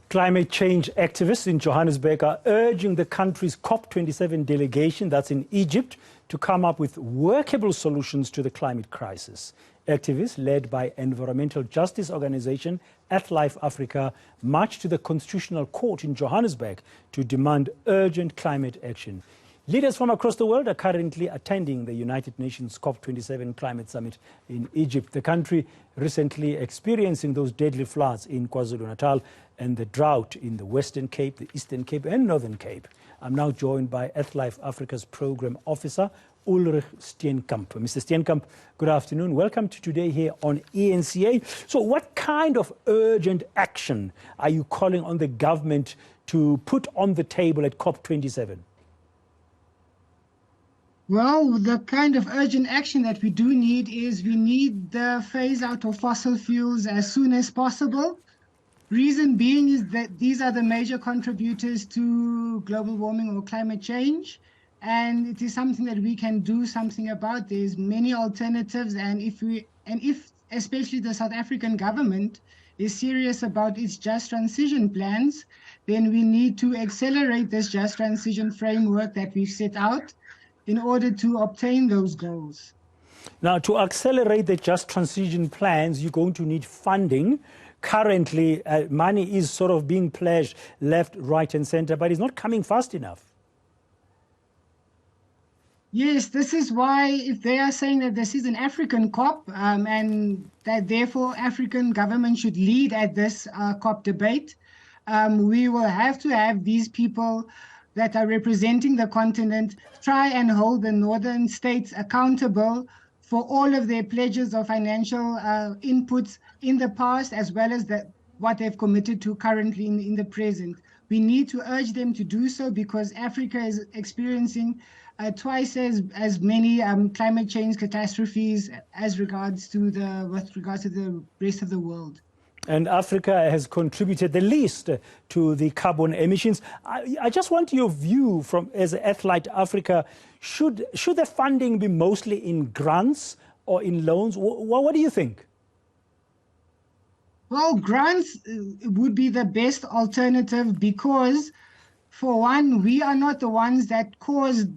Climate change activists in Johannesburg are urging the country's COP27 delegation, that's in Egypt, to come up with workable solutions to the climate crisis. Activists, led by environmental justice organization Earthlife Africa, marched to the Constitutional Court in Johannesburg to demand urgent climate action. Leaders from across the world are currently attending the United Nations COP27 climate summit in Egypt. The country recently experiencing those deadly floods in KwaZulu-Natal and the drought in the Western Cape, the Eastern Cape and Northern Cape. I'm now joined by Earthlife Africa's Program Officer, Ulrich Steenkamp. Mr. Steenkamp, good afternoon. Welcome to Today here on eNCA. So what kind of urgent action are you calling on the government to put on the table at COP27? Well, the kind of urgent action that we do need is we need the phase out of fossil fuels as soon as possible. Reason being is that these are the major contributors to global warming or climate change. And it is something that we can do something about. There's many alternatives. And if especially the South African government is serious about its just transition plans, then we need to accelerate this just transition framework that we've set out in order to obtain those goals. Now, to accelerate the just transition plans, you're going to need funding. Currently, money is sort of being pledged left, right and center, but it's not coming fast enough. Yes, this is why if they are saying that this is an African COP and that therefore African government should lead at this COP debate, we will have to have these people that are representing the continent try and hold the northern states accountable for all of their pledges of financial inputs in the past, as well as what they've committed to currently in the present. We need to urge them to do so because Africa is experiencing twice as many climate change catastrophes with regards to the rest of the world. And Africa has contributed the least to the carbon emissions. I just want your view as Earthlife Africa. Should the funding be mostly in grants or in loans? What do you think? Well, grants would be the best alternative because, for one, we are not the ones that caused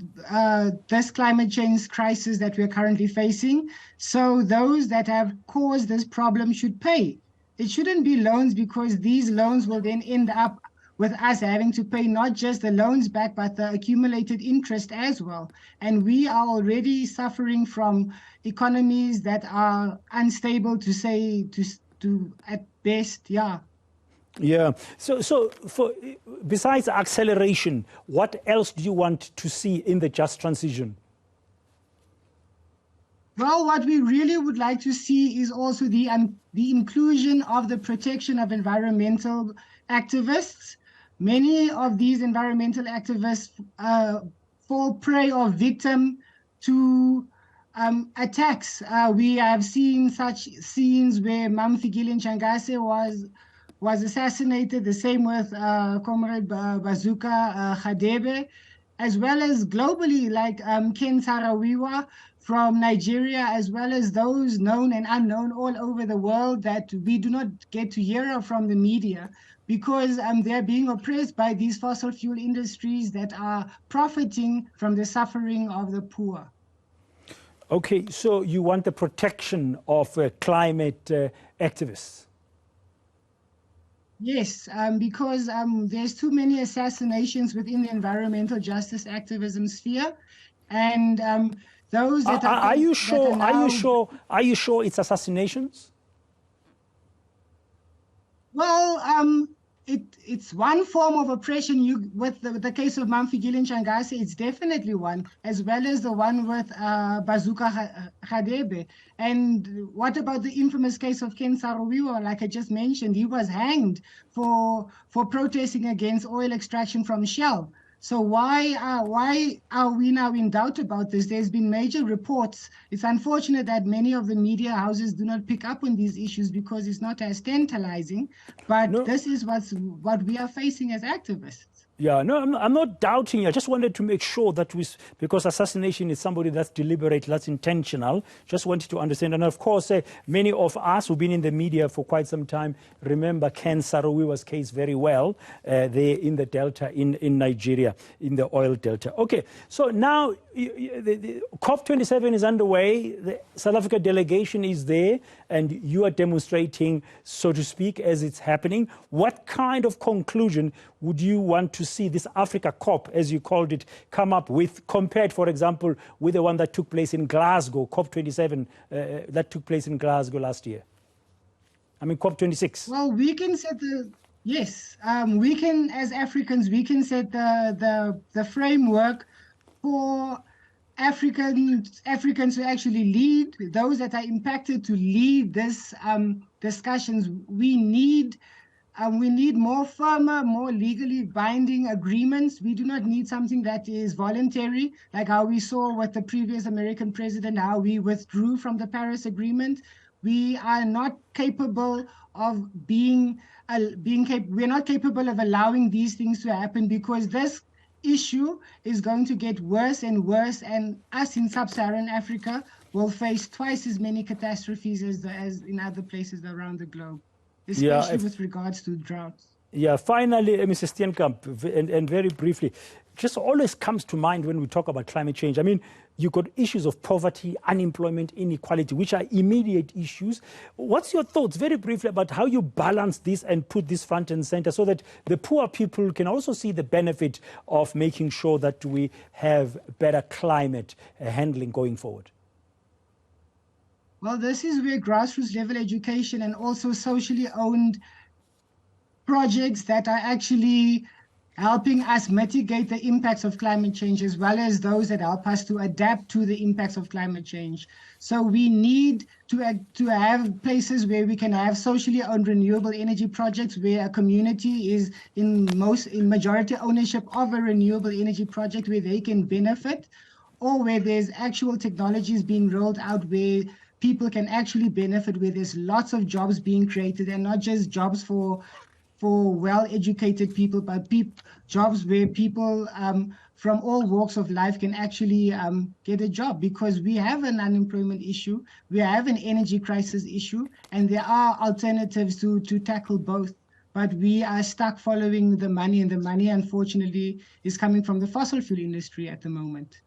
this climate change crisis that we're currently facing. So those that have caused this problem should pay. It shouldn't be loans because these loans will then end up with us having to pay not just the loans back, but the accumulated interest as well. And we are already suffering from economies that are unstable to at best, yeah. Yeah. So besides acceleration, what else do you want to see in the just transition? Well, what we really would like to see is also the inclusion of the protection of environmental activists. Many of these environmental activists fall prey or victim to attacks. We have seen such scenes where Mamfikile Ntshangase was assassinated, the same with Comrade Bazooka Radebe, as well as globally like Ken Saro-Wiwa from Nigeria, as well as those known and unknown all over the world that we do not get to hear of from the media because they're being oppressed by these fossil fuel industries that are profiting from the suffering of the poor. Okay, so you want the protection of climate activists? Yes, because there's too many assassinations within the environmental justice activism sphere, and those that are you sure? Are you sure it's assassinations? Well, it's one form of oppression. With the case of Mamfikile Ntshangase, it's definitely one, as well as the one with Bazooka Radebe. And what about the infamous case of Ken Saro-Wiwa? Like I just mentioned, he was hanged for protesting against oil extraction from Shell. So why are we now in doubt about this? There's been major reports. It's unfortunate that many of the media houses do not pick up on these issues because it's not as tantalizing. But this is what we are facing as activists. Yeah, no, I'm not doubting you. I just wanted to make sure that because assassination is somebody that's deliberate, that's intentional, just wanted to understand. And of course, many of us who've been in the media for quite some time remember Ken Saro-Wiwa's case very well there in the Delta, in Nigeria, in the oil Delta. Okay, so now the COP27 is underway. The South Africa delegation is there, and you are demonstrating, so to speak, as it's happening. What kind of conclusion would you want to see this Africa COP, as you called it, come up with, compared, for example, with the one that took place in Glasgow, COP27, that took place in Glasgow last year? I mean, COP26. Well, we can set we can, as Africans, we can set the framework for Africans to actually lead, those that are impacted to lead this discussions. We need more firmer, more legally binding agreements. We do not need something that is voluntary, like how we saw with the previous American president, how we withdrew from the Paris Agreement. We are not capable of we're not capable of allowing these things to happen, because this issue is going to get worse and worse, and us in sub-Saharan Africa will face twice as many catastrophes as in other places around the globe, especially with regards to droughts. Yeah, finally, Mr. Steenkamp, and very briefly, just always comes to mind when we talk about climate change. I mean, you've got issues of poverty, unemployment, inequality, which are immediate issues. What's your thoughts, very briefly, about how you balance this and put this front and center so that the poor people can also see the benefit of making sure that we have better climate handling going forward? Well, this is where grassroots level education and also socially owned projects that are actually helping us mitigate the impacts of climate change, as well as those that help us to adapt to the impacts of climate change. So we need to have places where we can have socially owned renewable energy projects, where a community is in majority ownership of a renewable energy project, where they can benefit, or where there's actual technologies being rolled out where people can actually benefit, where there's lots of jobs being created, and not just jobs for well-educated people, but jobs where people from all walks of life can actually get a job, because we have an unemployment issue, we have an energy crisis issue, and there are alternatives to tackle both. But we are stuck following the money, and the money, unfortunately, is coming from the fossil fuel industry at the moment.